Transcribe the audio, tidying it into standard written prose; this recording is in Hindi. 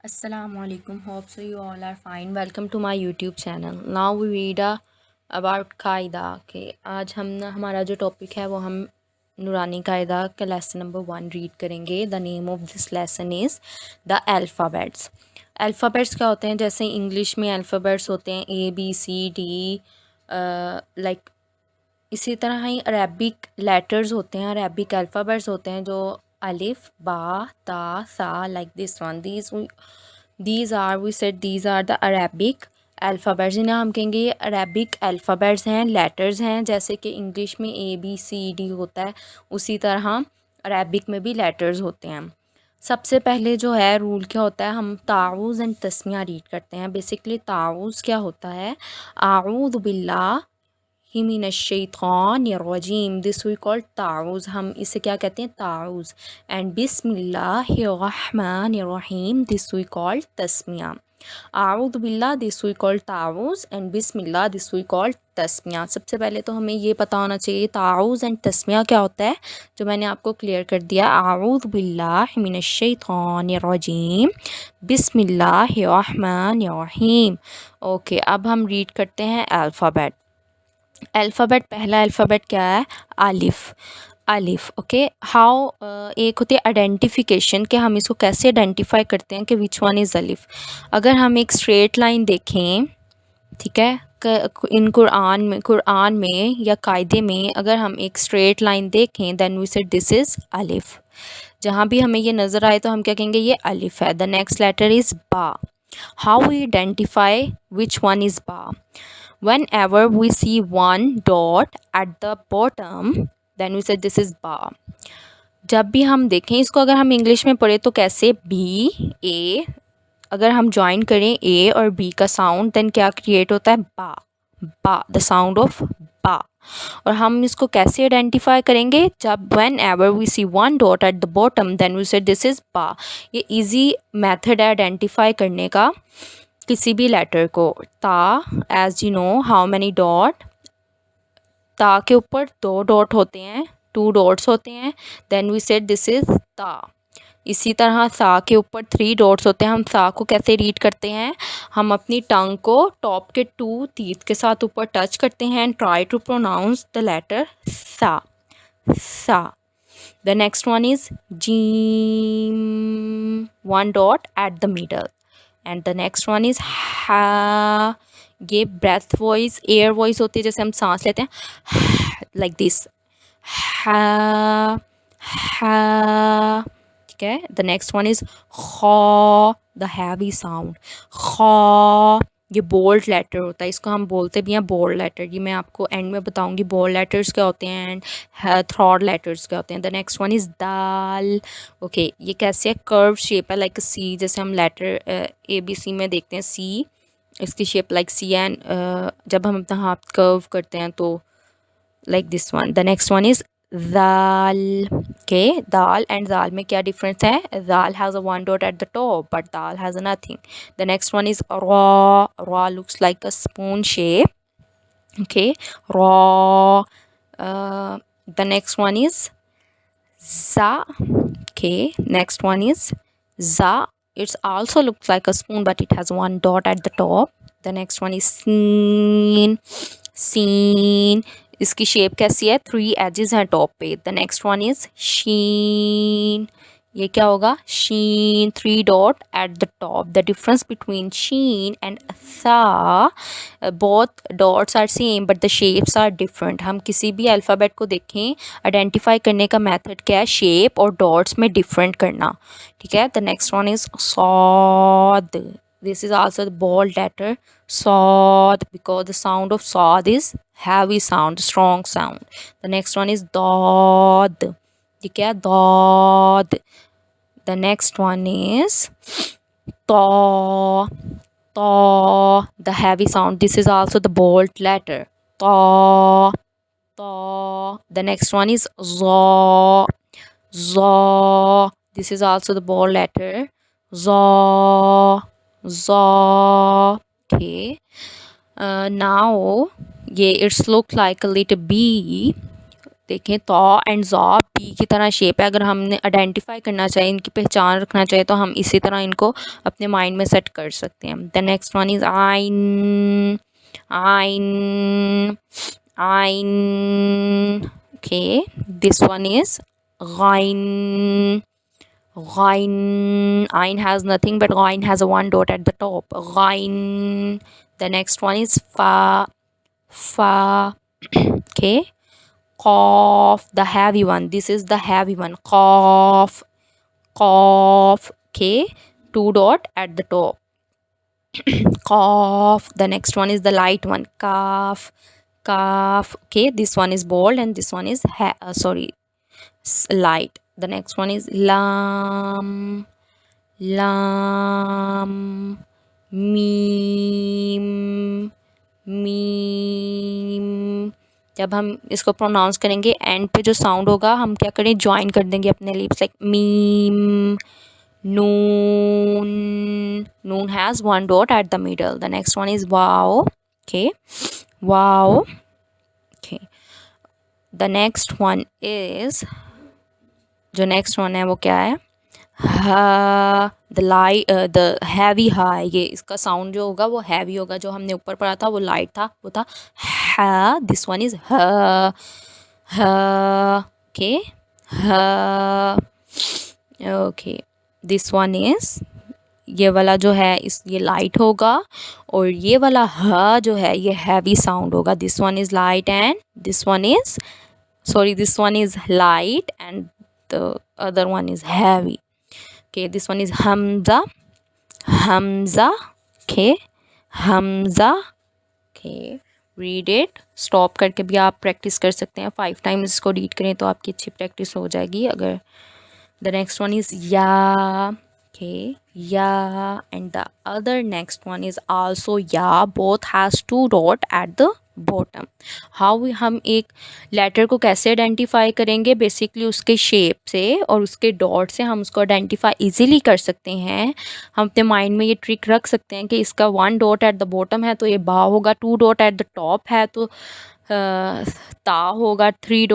Assalamualaikum. Hope so you all are fine. Welcome to my YouTube channel. Now we read about कायदा के आज हमारा जो टॉपिक है वो हम नूरानी कायदा का लेसन नंबर 1 रीड करेंगे. The name of this lesson is the alphabets. Alphabets क्या होते हैं? जैसे इंग्लिश में अल्फ़ाबेट्स होते हैं ABCD, लाइक इसी तरह ही अरेबिक लेटर्स होते हैं, अरेबिक अल्फ़ाबेट्स होते हैं जो अलिफ बा ता सा like this one. these are we said these are the Arabic alphabets. जिन्हें हम कहेंगे ये अरेबिक अल्फ़ाबेट्स हैं, लेटर्स हैं. जैसे कि इंग्लिश में ABCD होता है, उसी तरह अरेबिक में भी लेटर्स होते हैं. सबसे पहले जो है रूल क्या होता है, हम ताऊज़ एंड तस्मिया रीड करते हैं. बेसिकली ताऊज़ क्या होता है, आऊज़ु बिल्लाह हिमिनश्शैतानिर्रजीम. दिस वी कॉल्ड ताऊज़. हम इसे क्या कहते हैं, ताऊज़. एंड बिस्मिल्लाहिर्रहमानिर्रहीम, दिस वी कॉल्ड तस्मिया. आऊज़ु बिल्लाह, दिस वी कॉल्ड ताऊज़. एंड बिस्मिल्लाह, दिस वी कॉल्ड तस्मिया. सबसे पहले तो हमें ये पता होना चाहिए ताऊज़ एंड तस्मिया क्या होता है, जो मैंने आपको क्लियर कर दिया. आऊज़ु बिल्लाहि मिनश्शैतानिर्रजीम, बिस्मिल्लाहिर्रहमानिर्रहीम. ओके, अब हम रीड करते हैं अल्फ़ाबेट. अल्फ़ाबेट, पहला अल्फ़ाबेट क्या है, अलिफ. अलिफ. ओके, हाउ एक होती है आइडेंटिफिकेशन, कि हम इसको कैसे आइडेंटिफाई करते हैं कि विच वन इज़ अलिफ. अगर हम एक स्ट्रेट लाइन देखें, ठीक है, इन कुरान में या कायदे में अगर हम एक स्ट्रेट लाइन देखें, then we said this is अलिफ. जहाँ भी हमें ये नज़र आए तो हम क्या कहेंगे, ये अलिफ है. द नेक्स्ट लेटर इज़ बा. How we identify which one is बा. Whenever we see one dot at the bottom, then we say this is ba. जब भी हम देखें इसको, अगर हम इंग्लिश में पढ़े तो कैसे, BA. अगर हम ज्वाइन करें A और B का साउंड, देन क्या क्रिएट होता है, बा. बा, द साउंड ऑफ बा. और हम इसको कैसे आइडेंटिफाई करेंगे, जब whenever we see one dot at the bottom, then we say this is बा. ये इजी मेथड है आइडेंटिफाई करने का किसी भी लेटर को. ता, as you know how many dot, ता के ऊपर 2 डॉट होते हैं, 2 डॉट्स होते हैं. Then we said this is ता. इसी तरह सा के ऊपर 3 डॉट्स होते हैं. हम सा को कैसे रीड करते हैं, हम अपनी टंग को टॉप के 2 टीथ के साथ ऊपर टच करते हैं and try to pronounce the letter सा. सा. द नेक्स्ट वन इज़ जीम, 1 dot at the middle. And the next one is हा. ये ब्रेथ वॉइस, एयर वॉइस होती है, जैसे हम सांस लेते हैं लाइक दिस, हा हा. ठीक है. The next one is Khan, the heavy sound. Khan, ये बोल्ड लेटर होता है, इसको हम बोलते भी हैं बोल्ड लेटर. ये मैं आपको एंड में बताऊंगी बोल्ड लेटर्स क्या होते हैं एंड थ्रॉड लेटर्स क्या होते हैं. The next one is dal. Okay, ये कैसे है, कर्व शेप है लाइक सी. जैसे हम लेटर ABC में देखते हैं सी, इसकी शेप लाइक सी. एंड जब हम अपना हाथ कर्व करते हैं तो like this one. The next one is dal. Okay, dal and dal में क्या डिफरेंस है, dal has a 1 dot at the top but dal has nothing. The next one is ra. Ra looks like a spoon shape. Okay, ra. The next one is za. Okay, next one is za. It's also looks like a spoon but it has 1 dot at the top. The next one is seen. Seen, इसकी शेप कैसी है, 3 एजेस हैं टॉप पे. द नेक्स्ट वन इज शीन. ये क्या होगा, शीन, 3 dot at the top. The difference between शीन एंड सा, both dots are same but the shapes are different. हम किसी भी अल्फ़ाबेट को देखें, आइडेंटिफाई करने का मेथड क्या है, शेप और डॉट्स में डिफरेंट करना. ठीक है. The next one is Saud. This is also the bold letter sod, because the sound of sod is heavy sound, strong sound. The next one is dod. ठीक है, dod. The next one is to. To, the heavy sound. This is also the bold letter. To. To. The next one is zo. Zo. This is also the bold letter. Zo. Zo. Okay. Now ये it's look like a little bee. देखें तो एंड ज़ा पी की तरह शेप है। अगर हमने आइडेंटिफाई करना चाहिए, इनकी पहचान रखना चाहिए, तो हम इसी तरह इनको अपने माइंड में सेट कर सकते हैं। द नेक्स्ट वन इज़ आइन, आइन, आइन। Okay, this one is again, Ghain. Ain has nothing, but Ghain has a one dot at the top. Ghain. The next one is Fa. Fa. Okay. Qaf. The heavy one. This is the heavy one. Qaf. Qaf. Okay. Two dot at the top. Qaf. The next one is the light one. Kaf. Kaf. Okay. This one is bold and this one is light. The next one is lam, lam, meme, meme. जब हम इसको प्रोनाउंस करेंगे एंड पे जो साउंड होगा हम क्या करें, ज्वाइन कर देंगे अपने lips, like meme, Noon, Noon has one dot at the middle. The next one is wow. Okay, wow. Okay, the next one is, जो नेक्स्ट वन है वो क्या है, हा। द हैवी हा है ये, इसका साउंड जो होगा वो हैवी होगा। जो हमने ऊपर पढ़ा था वो लाइट था, वो था हा। दिस वन इज हा, हा। ओके, हा। ओके, दिस वन इज, ये वाला जो है ये लाइट होगा और ये वाला हा जो है ये हैवी साउंड होगा। This one is light and this one is, this one is light and the other one is heavy. Okay, this one is hamza, hamza. Okay, hamza. Okay, read it. Stop करके भी आप प्रैक्टिस कर सकते हैं। 5 टाइम्स इसको रीड करें तो आपकी अच्छी प्रैक्टिस हो जाएगी। अगर द नेक्स्ट वन इज या। Okay, yeah, and the other next one is also yeah, both has 2 dot at the bottom. How हम एक लेटर को कैसे आइडेंटिफाई करेंगे, बेसिकली उसके शेप से और उसके डॉट से हम उसको आइडेंटिफाई इजीली कर सकते हैं। हम अपने माइंड में ये ट्रिक रख सकते हैं कि इसका 1 डॉट एट द बॉटम है तो ये बा होगा, 2 डॉट एट द टॉप है तो ता होगा, 3